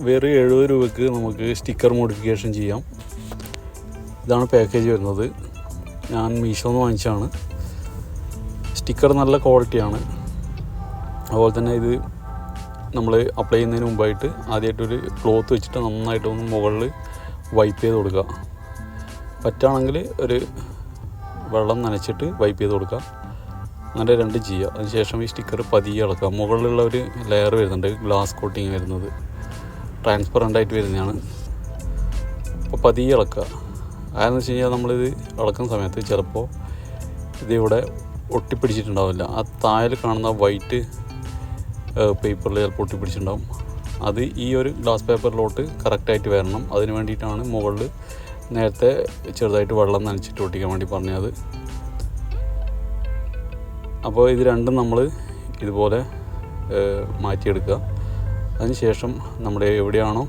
വെറും 70 രൂപയ്ക്ക് നമുക്ക് സ്റ്റിക്കർ മോഡിഫിക്കേഷൻ ചെയ്യാം. ഇതാണ് പാക്കേജ് വരുന്നത്. ഞാൻ മീഷോന്ന് വാങ്ങിച്ചാണ്. സ്റ്റിക്കർ നല്ല ക്വാളിറ്റിയാണ്. അതുപോലെ തന്നെ ഇത് നമ്മൾ അപ്ലൈ ചെയ്യുന്നതിന് മുമ്പായിട്ട് ആദ്യമായിട്ടൊരു ക്ലോത്ത് വെച്ചിട്ട് നന്നായിട്ടൊന്ന് മുകളിൽ വൈപ്പ് ചെയ്ത് കൊടുക്കുക. പറ്റുകയാണെങ്കിൽ ഒരു വെള്ളം നനച്ചിട്ട് വൈപ്പ് ചെയ്ത് കൊടുക്കുക. അങ്ങനെ രണ്ടും ചെയ്യുക. അതിനുശേഷം ഈ സ്റ്റിക്കർ പതിയെ ഇളക്കുക. മുകളിലുള്ള ഒരു ലെയർ വരുന്നുണ്ട്, ഗ്ലാസ് കോട്ടിങ് വരുന്നത്, ട്രാൻസ്പെറൻ്റ് ആയിട്ട് വരുന്നതാണ്. അപ്പോൾ പതിയെ ഇളക്കുക. അതെന്ന് വെച്ച് കഴിഞ്ഞാൽ നമ്മളിത് ഇളക്കുന്ന സമയത്ത് ചിലപ്പോൾ ഇതിവിടെ ഒട്ടിപ്പിടിച്ചിട്ടുണ്ടാവില്ല. ആ താഴെ കാണുന്ന വൈറ്റ് പേപ്പറിൽ ചിലപ്പോൾ ഒട്ടിപ്പിടിച്ചിട്ടുണ്ടാവും. അത് ഈ ഒരു ഗ്ലാസ് പേപ്പറിലോട്ട് കറക്റ്റായിട്ട് വരണം. അതിന് വേണ്ടിയിട്ടാണ് മുകളിൽ നേരത്തെ ചെറുതായിട്ട് വെള്ളം നനച്ചിട്ട് ഒട്ടിക്കാൻ വേണ്ടി പറഞ്ഞത്. അപ്പോൾ ഇത് രണ്ടും നമ്മൾ ഇതുപോലെ മാറ്റിയെടുക്കുക. അതിനുശേഷം നമ്മുടെ എവിടെയാണോ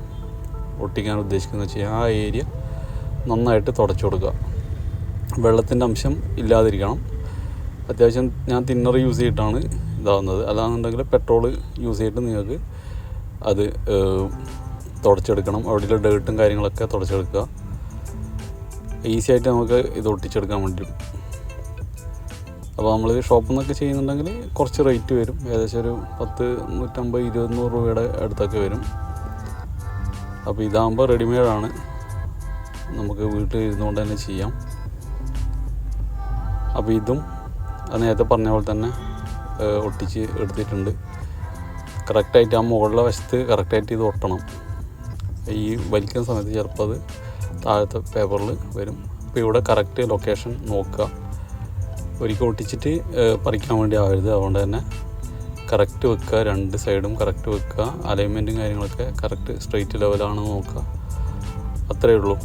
ഒട്ടിക്കാൻ ഉദ്ദേശിക്കുന്നത് വെച്ചാൽ ആ ഏരിയ നന്നായിട്ട് തുടച്ചു കൊടുക്കുക. വെള്ളത്തിൻ്റെ അംശം ഇല്ലാതിരിക്കണം. അത്യാവശ്യം ഞാൻ തിന്നർ യൂസ് ചെയ്തിട്ടാണ് ഇതാവുന്നത്. അല്ലാന്നുണ്ടെങ്കിൽ പെട്രോൾ യൂസ് ചെയ്തിട്ട് നിങ്ങൾക്ക് അത് തുടച്ചെടുക്കണം. അവിടെയുള്ള ഡേർട്ടും കാര്യങ്ങളൊക്കെ തുടച്ചെടുക്കുക. ഈസി ആയിട്ട് നമുക്ക് ഇത് ഒട്ടിച്ചെടുക്കാൻ വേണ്ടി. അപ്പോൾ നമ്മൾ ഷോപ്പിൽ നിന്നൊക്കെ ചെയ്യുന്നുണ്ടെങ്കിൽ കുറച്ച് റേറ്റ് വരും. ഏകദേശം ഒരു 10, 150, 200 രൂപയുടെ അടുത്തൊക്കെ വരും. അപ്പോൾ ഇതാകുമ്പോൾ റെഡിമെയ്ഡാണ്, നമുക്ക് വീട്ടിൽ ഇരുന്നുകൊണ്ട് തന്നെ ചെയ്യാം. അപ്പോൾ ഇതും നേരത്തെ പറഞ്ഞ പോലെ തന്നെ ഒട്ടിച്ച് എടുത്തിട്ടുണ്ട്. കറക്റ്റായിട്ട് ആ മുകളിലെ വശത്ത് കറക്റ്റായിട്ട് ഇത് ഒട്ടണം. ഈ വലിക്കുന്ന സമയത്ത് ചിലപ്പോൾ അത് താഴത്തെ പേപ്പറിൽ വരും. അപ്പോൾ ഇവിടെ കറക്റ്റ് ലൊക്കേഷൻ നോക്കുക. ഒരിക്കൽ ഒട്ടിച്ചിട്ട് പറിക്കാൻ വേണ്ടി ആവരുത്. അതുകൊണ്ട് തന്നെ കറക്റ്റ് വെക്കുക. രണ്ട് സൈഡും കറക്റ്റ് വെക്കുക. അലൈൻമെൻറ്റും കാര്യങ്ങളൊക്കെ കറക്റ്റ് സ്ട്രെയിറ്റ് ലെവലാണെന്ന് നോക്കുക. അത്രയേ ഉള്ളൂ.